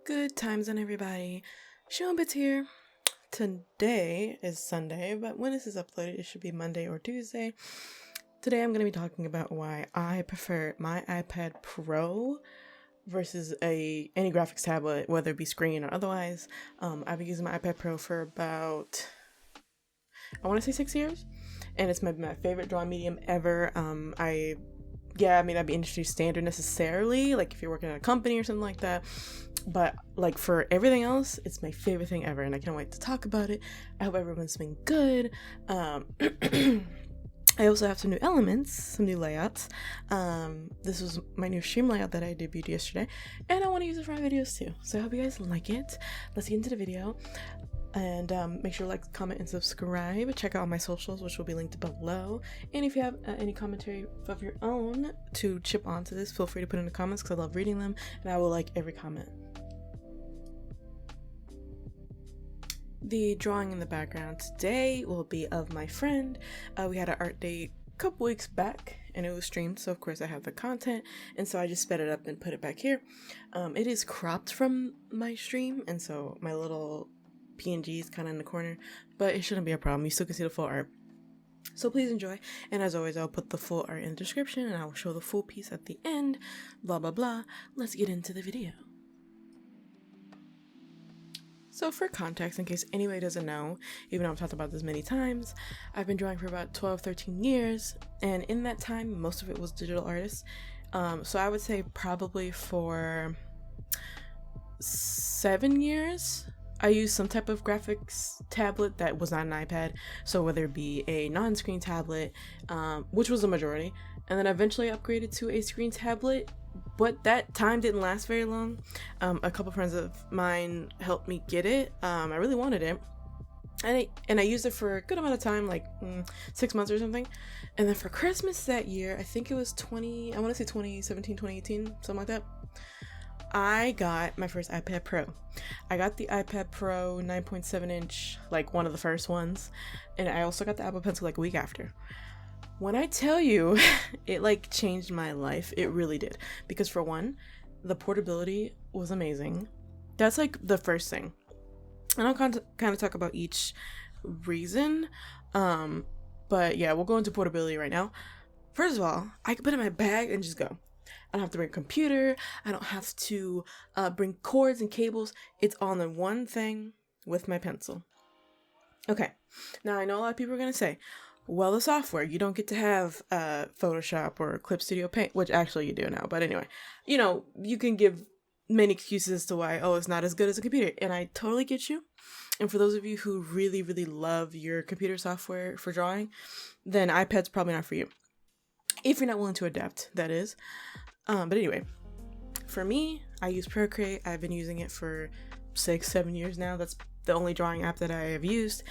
Good times on everybody. Sean Bits here. Today is Sunday, but when this is uploaded, it should be Monday or Tuesday. Today I'm going to be talking about why I prefer my iPad Pro versus any graphics tablet, whether it be screen or otherwise. I've been using my iPad Pro for about, I want to say 6 years, and it's my favorite drawing medium ever. I may not be industry standard necessarily, like if you're working at a company or something like that, but like for everything else, it's my favorite thing ever, and I can't wait to talk about it. I hope everyone's been good. I also have some new elements, some new layouts. This was my new stream layout that I debuted yesterday, and I want to use it for my videos too. So I hope you guys like it. Let's get into the video. And make sure to like, comment, and subscribe. Check out all my socials, which will be linked below. And if you have any commentary of your own to chip onto this, feel free to put in the comments because I love reading them, and I will like every comment. The drawing in the background today will be of my friend. We had an art date a couple weeks back, and it was streamed, so of course I have the content, and so I just sped it up and put it back here. It is cropped from my stream, and so my little PNG is kind of in the corner, but it shouldn't be a problem. You still can see the full art. So please enjoy, and as always, I'll put the full art in the description, and I will show the full piece at the end, blah blah blah. Let's get into the video. So for context, in case anybody doesn't know, even though I've talked about this many times, I've been drawing for about 12-13 years, and in that time, most of it was digital artists. So I would say probably for 7 years, I used some type of graphics tablet that was not an iPad, so whether it be a non-screen tablet, which was the majority, and then eventually upgraded to a screen tablet, but that time didn't last very long. A couple friends of mine helped me get it. I really wanted it, and I used it for a good amount of time, like 6 months or something, and then for Christmas that year, I think it was 2017, 2018, something like that, I got my first iPad Pro. I got the iPad Pro 9.7 inch, like one of the first ones, and I also got the Apple Pencil like a week after. When I tell you, it like changed my life, it really did. Because for one, the portability was amazing. That's like the first thing. And I'll kind of talk about each reason. But yeah, we'll go into portability right now. First of all, I can put it in my bag and just go. I don't have to bring a computer. I don't have to bring cords and cables. It's all in one thing with my pencil. Okay, now I know a lot of people are going to say, well, the software, you don't get to have Photoshop or Clip Studio Paint, which actually you do now. But anyway, you can give many excuses as to why, it's not as good as a computer. And I totally get you. And for those of you who really, really love your computer software for drawing, then iPad's probably not for you. If you're not willing to adapt, that is. But anyway, for me, I use Procreate. I've been using it for 6-7 years now. That's the only drawing app that I have used,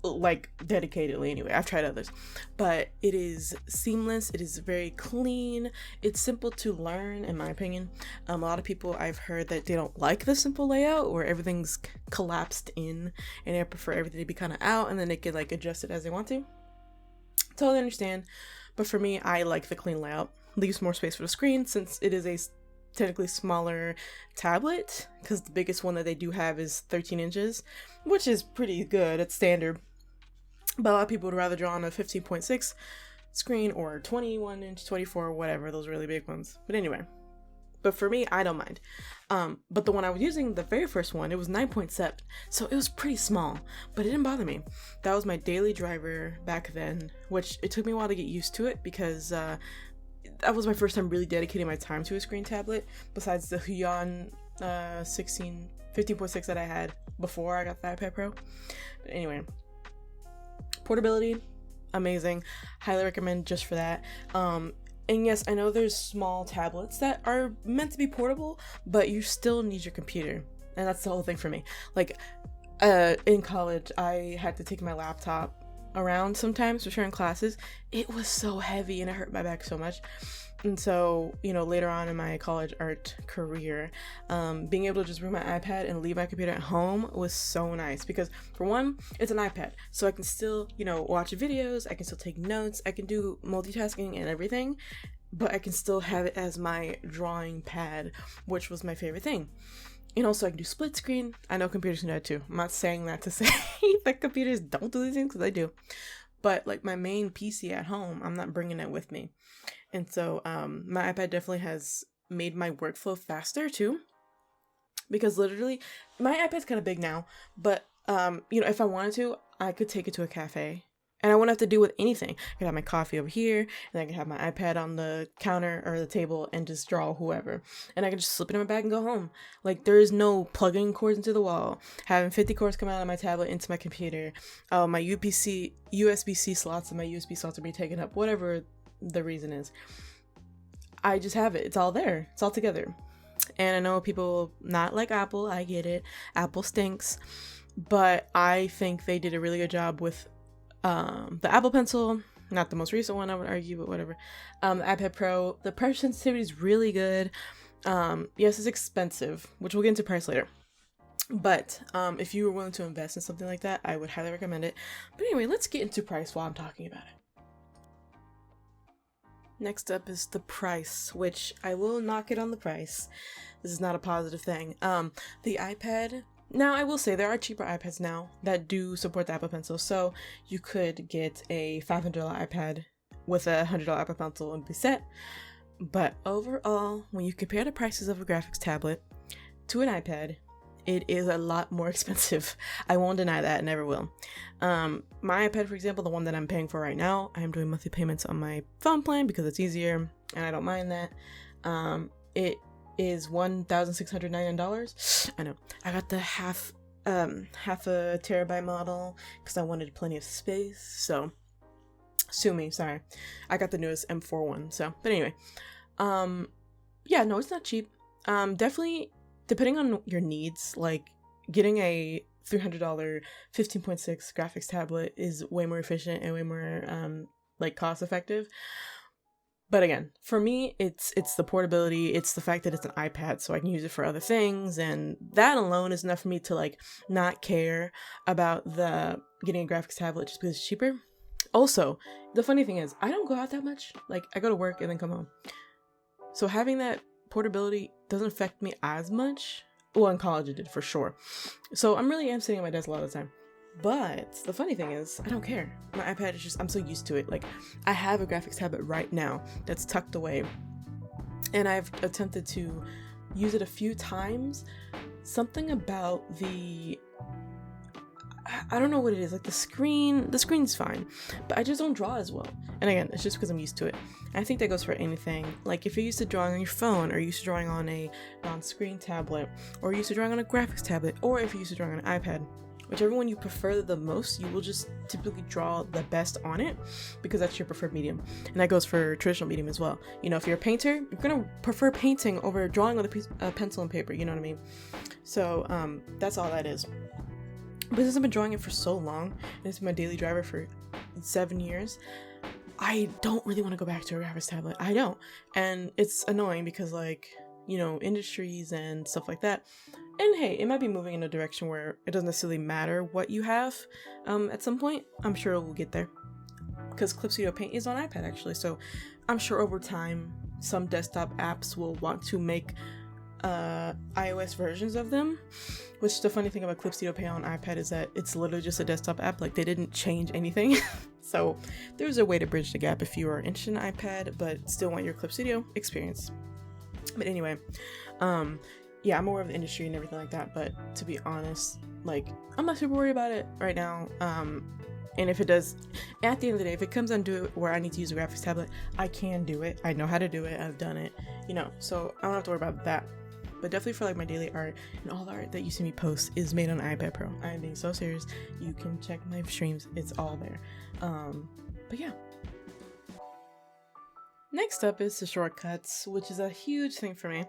like dedicatedly anyway. I've tried others, but it is seamless. It is very clean. It's simple to learn, in my opinion. A lot of people I've heard that they don't like the simple layout where everything's collapsed in, and they prefer everything to be kind of out, and then they can like adjust it as they want to. Totally understand. But for me, I like the clean layout. Leaves more space for the screen since it is a technically smaller tablet, because the biggest one that they do have is 13 inches, which is pretty good. It's standard. But a lot of people would rather draw on a 15.6 screen or 21 inch, 24, whatever, those really big ones. But anyway, but for me, I don't mind. But the one I was using, the very first one, it was 9.7, so it was pretty small, but it didn't bother me. That was my daily driver back then, which it took me a while to get used to it because that was my first time really dedicating my time to a screen tablet, besides the Huion 15.6 that I had before I got the iPad Pro. But anyway, portability, amazing. Highly recommend just for that. And yes, I know there's small tablets that are meant to be portable, but you still need your computer. And that's the whole thing for me. Like, in college, I had to take my laptop around sometimes for certain classes. It was so heavy and it hurt my back so much. And so, later on in my college art career, being able to just bring my iPad and leave my computer at home was so nice because, for one, it's an iPad. So I can still, watch videos, I can still take notes, I can do multitasking and everything, but I can still have it as my drawing pad, which was my favorite thing. And also I can do split screen. I know computers can do that too. I'm not saying that to say that computers don't do these things, because they do. But like my main PC at home, I'm not bringing it with me. And so my iPad definitely has made my workflow faster too. Because literally, my iPad's kind of big now, but if I wanted to, I could take it to a cafe. And I wouldn't have to deal with anything. I could have my coffee over here, and I could have my iPad on the counter or the table and just draw whoever. And I could just slip it in my bag and go home. Like, there is no plugging cords into the wall, having 50 cords come out of my tablet into my computer, my USB-C slots and my USB slots are being taken up, whatever the reason is. I just have it. It's all there. It's all together. And I know people not like Apple. I get it. Apple stinks. But I think they did a really good job with the Apple Pencil, not the most recent one, I would argue, but whatever. The iPad Pro, the pressure sensitivity is really good. Yes, it's expensive, which we'll get into price later. But if you were willing to invest in something like that, I would highly recommend it. But anyway, let's get into price while I'm talking about it. Next up is the price, which I will knock it on the price. This is not a positive thing. The iPad. Now, I will say there are cheaper iPads now that do support the Apple Pencil, so you could get a $500 iPad with a $100 Apple Pencil and be set. But overall, when you compare the prices of a graphics tablet to an iPad, it is a lot more expensive. I won't deny that, never will. My iPad, for example, the one that I'm paying for right now, I am doing monthly payments on my phone plan because it's easier, and I don't mind that. It is $1,699. I know. I got the half a terabyte model because I wanted plenty of space. So, sue me. Sorry, I got the newest M4 one. So, but anyway, yeah, no, it's not cheap. Definitely, depending on your needs, like getting a $300 15.6 graphics tablet is way more efficient and way more like cost effective. But again, for me, it's the portability, it's the fact that it's an iPad, so I can use it for other things, and that alone is enough for me to like not care about the getting a graphics tablet just because it's cheaper. Also, the funny thing is, I don't go out that much. Like, I go to work and then come home. So having that portability doesn't affect me as much. Well, in college it did for sure. So I'm sitting at my desk a lot of the time. But the funny thing is, I don't care. My iPad is just, I'm so used to it. Like, I have a graphics tablet right now that's tucked away. And I've attempted to use it a few times. Something about I don't know what it is. Like, the screen's fine. But I just don't draw as well. And again, it's just because I'm used to it. And I think that goes for anything. Like, if you're used to drawing on your phone, or you're used to drawing on a non-screen tablet, or you're used to drawing on a graphics tablet, or if you're used to drawing on an iPad, whichever one you prefer the most, you will just typically draw the best on it because that's your preferred medium. And that goes for traditional medium as well. You know, if you're a painter, you're going to prefer painting over drawing with a pencil and paper, you know what I mean? So that's all that is. But since I've been drawing it for so long, and it's been my daily driver for 7 years, I don't really want to go back to a graphics tablet. I don't. And it's annoying because, like, you know, industries and stuff like that. And hey, it might be moving in a direction where it doesn't necessarily matter what you have at some point. I'm sure it will get there. Because Clip Studio Paint is on iPad, actually. So I'm sure over time, some desktop apps will want to make iOS versions of them. Which, the funny thing about Clip Studio Paint on iPad is that it's literally just a desktop app. Like, they didn't change anything. So there's a way to bridge the gap if you are interested in iPad, but still want your Clip Studio experience. But anyway, yeah, I'm aware of the industry and everything like that, but to be honest, like, I'm not super worried about it right now. And if it does, at the end of the day, if it comes down to it where I need to use a graphics tablet, I can do it. I know how to do it. I've done it, you know, so I don't have to worry about that. But definitely for like my daily art, and all the art that you see me post is made on iPad Pro. I am being so serious. You can check my streams. It's all there. But yeah. Next up is the shortcuts, which is a huge thing for me.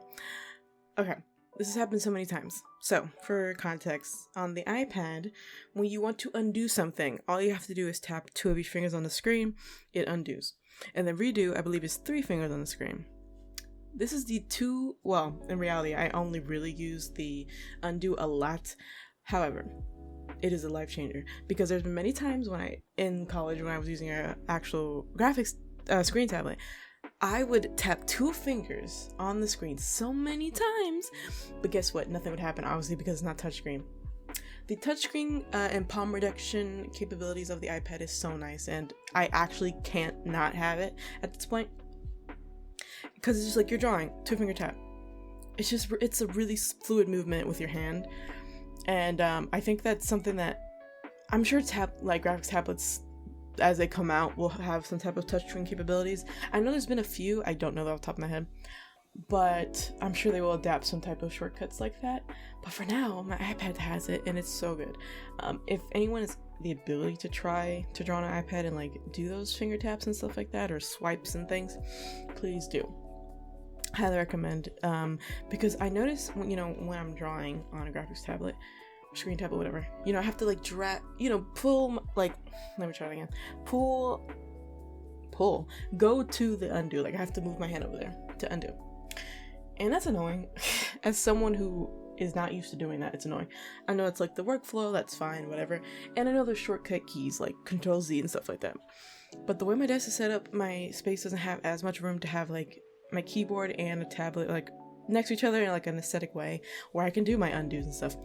Okay, this has happened so many times. So, for context, on the iPad, when you want to undo something, all you have to do is tap 2 of your fingers on the screen, it undoes. And then redo, I believe, is 3 fingers on the screen. This is the 2, well, in reality, I only really use the undo a lot. However, it is a life changer because there's been many times in college when I was using an actual graphics screen tablet, I would tap 2 fingers on the screen so many times, but guess what? Nothing would happen, obviously, because it's not touchscreen. The touchscreen and palm reduction capabilities of the iPad is so nice, and I actually can't not have it at this point, because it's just like you're drawing, 2-finger tap. It's a really fluid movement with your hand, and I think that's something that I'm sure graphics tablets as they come out will have some type of touchscreen capabilities. I know there's been a few, I don't know that off the top of my head, but I'm sure they will adapt some type of shortcuts like that. But for now, my iPad has it, and it's so good. If anyone has the ability to try to draw on an iPad and like do those finger taps and stuff like that, or swipes and things, please do. Highly recommend, because I notice when I'm drawing on a graphics tablet, screen tablet, whatever, I have to like drag, pull, like, let me try it again, pull, go to the undo, like I have to move my hand over there to undo, and that's annoying. As someone who is not used to doing that, it's annoying. I know it's like the workflow, that's fine, whatever, and I know there's shortcut keys like Control Z and stuff like that, but the way my desk is set up, my space doesn't have as much room to have like my keyboard and a tablet like next to each other in like an aesthetic way where I can do my undos and stuff.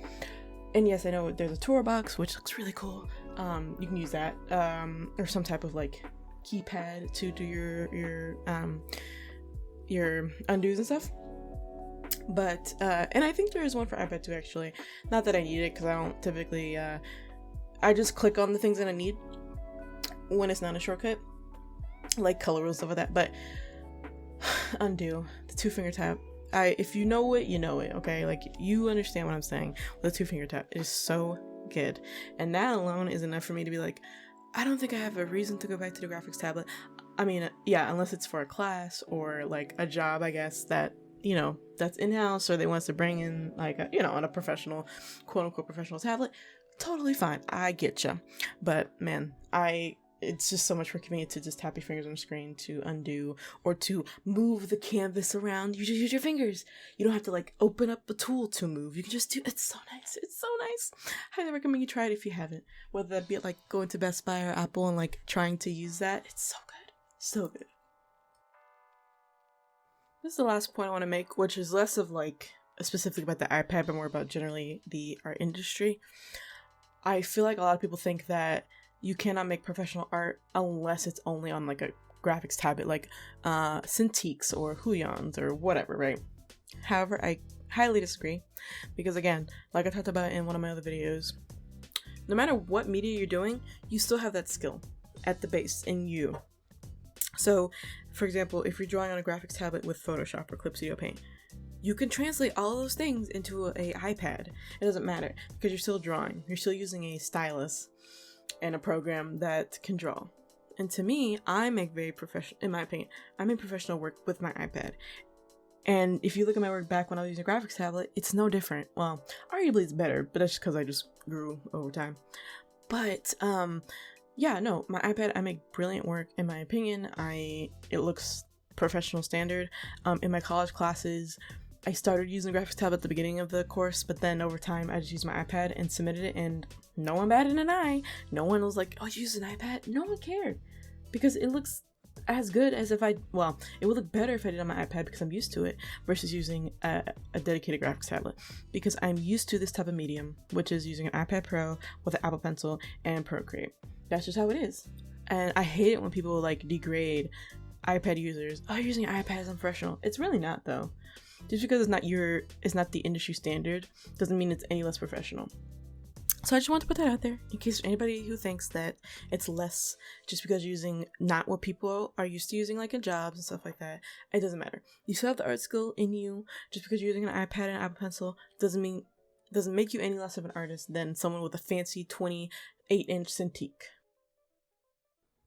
And yes, I know there's a toolbox, which looks really cool. You can use that, or some type of like keypad to do your undos and stuff. But and I think there is one for iPad too, actually. Not that I need it, because I don't typically. I just click on the things that I need when it's not a shortcut, like color and stuff like that. But undo, the 2-finger tap. If you know it, you know it, okay? Like, you understand what I'm saying with a 2-finger tap. It is so good. And that alone is enough for me to be like, I don't think I have a reason to go back to the graphics tablet. I mean, yeah, unless it's for a class or like a job, I guess, that, that's in-house, or they want us to bring in like, on a professional, quote-unquote professional tablet. Totally fine. I get ya. But man, it's just so much more convenient to just tap your fingers on the screen to undo, or to move the canvas around. You just use your fingers. You don't have to like open up a tool to move. You can just do. It's so nice. It's so nice. Highly recommend you try it if you haven't. Whether that be like going to Best Buy or Apple and like trying to use that. It's so good. So good. This is the last point I want to make, which is less of like specifically about the iPad, but more about generally the art industry. I feel like a lot of people think that you cannot make professional art unless it's only on like a graphics tablet, like Cintiqs or Huyons or whatever, right? However, I highly disagree, because again, like I talked about in one of my other videos, no matter what media you're doing, you still have that skill at the base in you. So, for example, if you're drawing on a graphics tablet with Photoshop or Clip Studio Paint, you can translate all of those things into a iPad. It doesn't matter, because you're still drawing. You're still using a stylus and a program that can draw. And to me, I make very professional, in my opinion, I make professional work with my iPad. And if you look at my work back when I was using a graphics tablet, it's no different. Well, arguably it's better, but that's just because I just grew over time. But yeah, no, my iPad, I make brilliant work in my opinion. It looks professional standard. In my college classes, I started using the graphics tablet at the beginning of the course, but then over time I just used my iPad and submitted it, and no one batted an eye. No one was like, oh, you use an iPad? No one cared, because it looks as good as if it would look better if I did on my iPad, because I'm used to it, versus using a dedicated graphics tablet, because I'm used to this type of medium, which is using an iPad Pro with an Apple Pencil and Procreate. That's just how it is. And I hate it when people like degrade iPad users. Oh, you're using an iPad as unprofessional. It's really not, though. Just because it's not the industry standard doesn't mean it's any less professional. So I just want to put that out there in case anybody who thinks that it's less just because you're using not what people are used to using, like in jobs and stuff like that. It doesn't matter. You still have the art skill in you. Just because you're using an iPad and an Apple Pencil doesn't make you any less of an artist than someone with a fancy 28-inch Cintiq.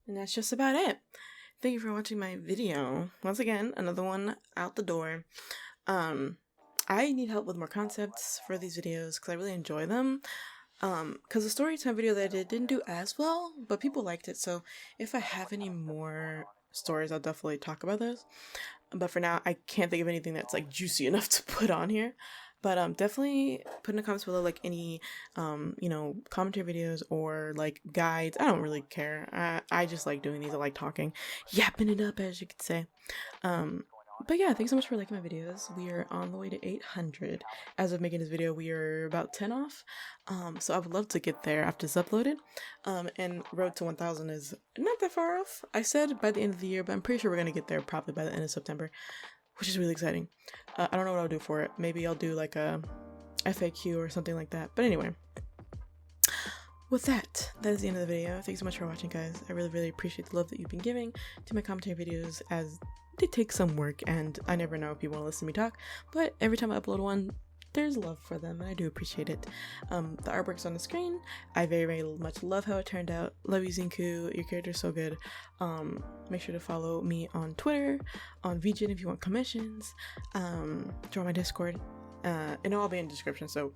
And that's just about it. Thank you for watching my video. Once again, another one out the door. I need help with more concepts for these videos because I really enjoy them. Because the story time video that I did didn't do as well, but people liked it. So if I have any more stories, I'll definitely talk about those. But for now, I can't think of anything that's like juicy enough to put on here. But definitely put in the comments below like any commentary videos or like guides. I don't really care. I just like doing these. I like talking, yapping it up, as you could say. But yeah, thanks so much for liking my videos. We are on the way to 800. As of making this video, we are about 10 off. So I would love to get there after it's uploaded. And road to 1000 is not that far off. I said by the end of the year, but I'm pretty sure we're gonna get there probably by the end of September, which is really exciting. I don't know what I'll do for it. Maybe I'll do like a FAQ or something like that. But anyway, with that is the end of the video. Thanks so much for watching, guys. I really, really appreciate the love that you've been giving to my commentary videos, as they take some work and I never know if you want to listen to me talk, but every time I upload one, there's love for them and I do appreciate it. The artwork's on the screen. I very, very much love how it turned out. Love you, Zinku. Your character's so good. Make sure to follow me on Twitter, on VGen if you want commissions. Join my Discord. It'll all be in the description, so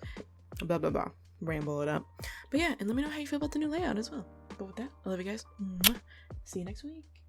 blah blah blah. Ramble it up. But yeah, and let me know how you feel about the new layout as well. But with that, I love you guys. See you next week.